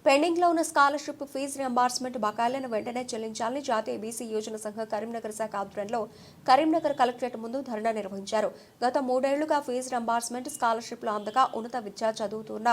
Pending లో ఉన్న scholarship fee reimbursement బకాయిలను వెంటనే చెల్లించాలని జాతీయ బీసీ యోజన సంఘం కరీంనగర్ శాఖ ఆధ్వర్యంలో కరీంనగర్ కలెక్టరేట్ ముందు ధర్నా నిర్వహించారు. గత 3 ఏళ్లుగా ఫీజు రియంబర్స్మెంట్ స్కాలర్షిప్లు అందక ఉన్నత విద్య చదువుతున్న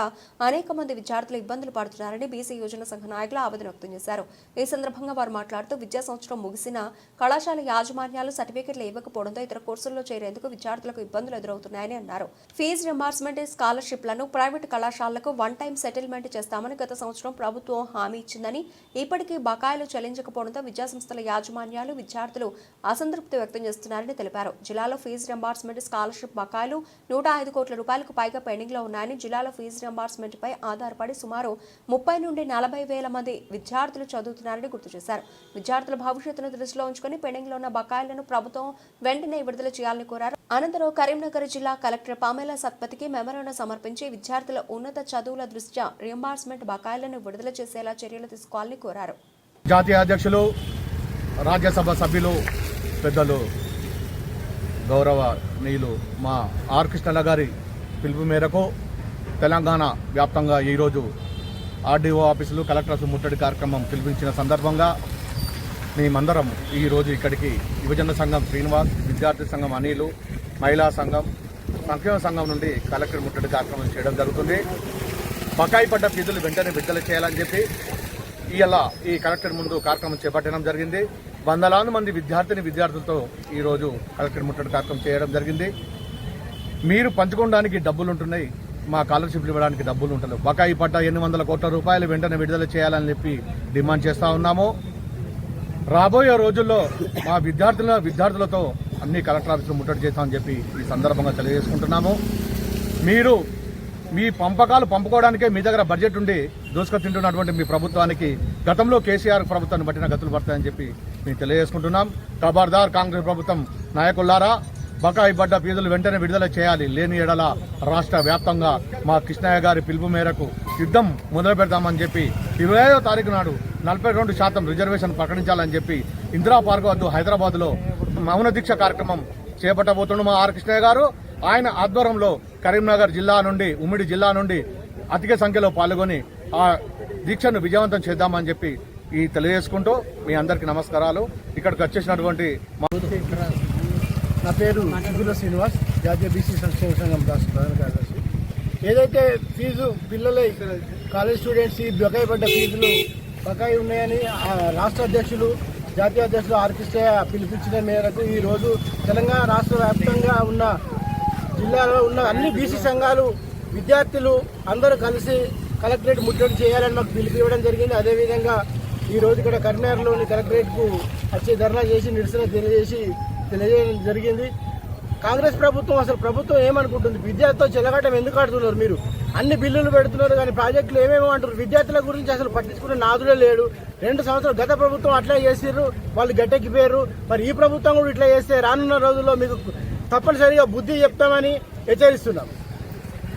అనేక మంది విద్యార్థులు ఇబ్బందులు పడుతున్నారని బీసీ యోజన సంఘ నాయకులు ఆవేదన వ్యక్తం చేశారు. ఈ సందర్భంగా వారు మాట్లాడుతూ విద్యా సంవత్సరం ముగిసిన కళాశాల యాజమాన్యాలు సర్టిఫికెట్లు ఇవ్వకపోవడంతో ఇతర కోర్సుల్లో చేరేందుకు విద్యార్థులకు ఇబ్బందులు ఎదురవుతున్నాయని అన్నారు. ఫీజు రియంబర్స్మెంట్ స్కాలర్షిప్లను ప్రైవేటు కళాశాలలకు వన్ టైం సెటిల్మెంట్ చేస్తామని గత సంవత్సరం ప్రభుత్వం హామీ ఇచ్చిందని ఇప్పటికీ బకాయిలు చెల్లించకపోవడంతో విద్యాసంస్థల యాజమాన్యాలు విద్యార్థులు అసంతృప్తి వ్యక్తం చేస్తున్నారని తెలిపారు. జిల్లాలో ఫీజు రియంబర్స్మెంట్ స్కాలర్షిప్ బకాయిలు 105 కోట్ల రూపాయలకు పైగా పెండింగ్ లో ఉన్నాయని, జిల్లాలో ఫీజు రియంబర్స్మెంట్ పై ఆధారపడి సుమారు 30 నుండి 40 వేల మంది విద్యార్థులు చదువుతున్నారని గుర్తు చేశారు. విద్యార్థుల భవిష్యత్తును దృష్టిలో ఉంచుకుని పెండింగ్ లో ఉన్న బకాయిలను ప్రభుత్వం వెంటనే విడుదల చేయాలని కోరారు. అనంతరం కరీంనగర్ జిల్లా కలెక్టర్ పామేలా సత్పతికి మెమోరాండం సమర్పించి విద్యార్థుల ఉన్నత చదువుల దృష్ట్యా రియంబర్స్మెంట్ బకాయిలను విడుదల చేసేలా చర్యలు తీసుకోవాలని కోరారు. జాతీయ అధ్యక్షులు, రాజ్యసభ సభ్యులు, పెద్దలు, గౌరవనీయులు మా ఆర్ కృష్ణయ్య గారి పిలుపు మేరకు తెలంగాణ వ్యాప్తంగా ఈరోజు ఆర్డీఓ ఆఫీసులు, కలెక్టర్స్ ముట్టడి కార్యక్రమం పిలిపించిన సందర్భంగా మేమందరం ఈరోజు ఇక్కడికి యువజన సంఘం శ్రీనివాస్, విద్యార్థి సంఘం అనిలు, మహిళా సంఘం, సంక్షేమ సంఘం నుండి కలెక్టర్ ముట్టడి కార్యక్రమం చేయడం జరుగుతుంది. బకాయి పడ్డ ఫీజులు వెంటనే విడుదల చేయాలని చెప్పి ఇలా ఈ కలెక్టర్ ముందు కార్యక్రమం చేపట్టడం జరిగింది. వందలాది మంది విద్యార్థులతో ఈరోజు కలెక్టర్ ముట్టడి కార్యక్రమం చేయడం జరిగింది. మీరు పంచుకోవడానికి డబ్బులు ఉంటున్నాయి, మా స్కాలర్షిప్లు ఇవ్వడానికి డబ్బులు ఉంటున్నాయి. బకాయి పడ్డ 800 కోట్ల రూపాయలు వెంటనే విడుదల చేయాలని చెప్పి డిమాండ్ చేస్తూ ఉన్నాము. రాబోయే రోజుల్లో మా విద్యార్థులతో అన్ని కలెక్టర్ ఆఫీసులు ముట్టడి చేస్తామని చెప్పి ఈ సందర్భంగా తెలియజేసుకుంటున్నాము. మీరు మీ పంపకాలు పంపుకోవడానికే మీ దగ్గర బడ్జెట్ ఉండి దోసుక తింటున్నటువంటి మీ ప్రభుత్వానికి గతంలో కేసీఆర్ ప్రభుత్వాన్ని బట్టిన గతులు పడతాయని చెప్పి మేము తెలియజేసుకుంటున్నాం. ఖబర్దార్ కాంగ్రెస్ ప్రభుత్వం నాయకులారా, బకాయి పడ్డ ఫీజులు వెంటనే విడుదల చేయాలి. లేని ఎడల రాష్ట్ర వ్యాప్తంగా మా కృష్ణయ్య గారి పిలుపు మేరకు యుద్ధం మొదలు పెడతామని చెప్పి 25వ తారీఖు నాడు 42% రిజర్వేషన్ ప్రకటించాలని చెప్పి ఇందిరా పార్క్ వద్ద హైదరాబాద్లో మౌన దీక్ష కార్యక్రమం చేపట్టబోతున్న మా ఆర్ కృష్ణయ్య గారు, ఆయన ఆధ్వర్యంలో కరీంనగర్ జిల్లా నుండి, ఉమ్మడి జిల్లా నుండి అధిక సంఖ్యలో పాల్గొని ఆ దీక్షను విజయవంతం చేద్దామని చెప్పి తెలియజేసుకుంటూ మీ అందరికీ నమస్కారాలు. ఇక్కడికి వచ్చేసినటువంటి నా పేరు చిగుల శ్రీనివాస్, జాతీయ బీసీ సంక్షేమ సంఘం రాష్ట్ర ప్రధాన కార్యదర్శి. ఏదైతే ఫీజు పిల్లల కాలేజ్ స్టూడెంట్స్ బకాయి పడ్డ ఫీజులు బకాయి ఉన్నాయని రాష్ట్ర అధ్యక్షులు, జాతీయ అధ్యక్షులు ఆర్ కృష్ణయ్య పిలిపించిన మేరకు ఈరోజు తెలంగాణ రాష్ట్ర వ్యాప్తంగా ఉన్న జిల్లాలో ఉన్న అన్ని బీసీ సంఘాలు, విద్యార్థులు అందరూ కలిసి కలెక్టరేట్ ముట్టడి చేయాలని మాకు పిలుపు ఇవ్వడం జరిగింది. అదేవిధంగా ఈరోజు ఇక్కడ కరీంనగర్లోని కలెక్టరేట్కు వచ్చి ధర్నా చేసి నిరసన తెలియజేయడం జరిగింది. కాంగ్రెస్ ప్రభుత్వం అసలు ప్రభుత్వం ఏమనుకుంటుంది? విద్యార్థితో చెలగాటం ఎందుకు ఆడుతున్నారు? మీరు అన్ని బిల్లులు పెడుతున్నారు కానీ ప్రాజెక్టులు ఏమేమో అంటారు. విద్యార్థుల గురించి అసలు పట్టించుకునే నాదులే లేడు. 2 సంవత్సరాలు గత ప్రభుత్వం అట్లా చేసిర్రు, వాళ్ళు గట్టెక్కిపోయారు. మరి ఈ ప్రభుత్వం కూడా ఇట్లా చేస్తే రానున్న రోజుల్లో మీకు తప్పనిసరిగా బుద్ధి చెప్తామని హెచ్చరిస్తున్నాం.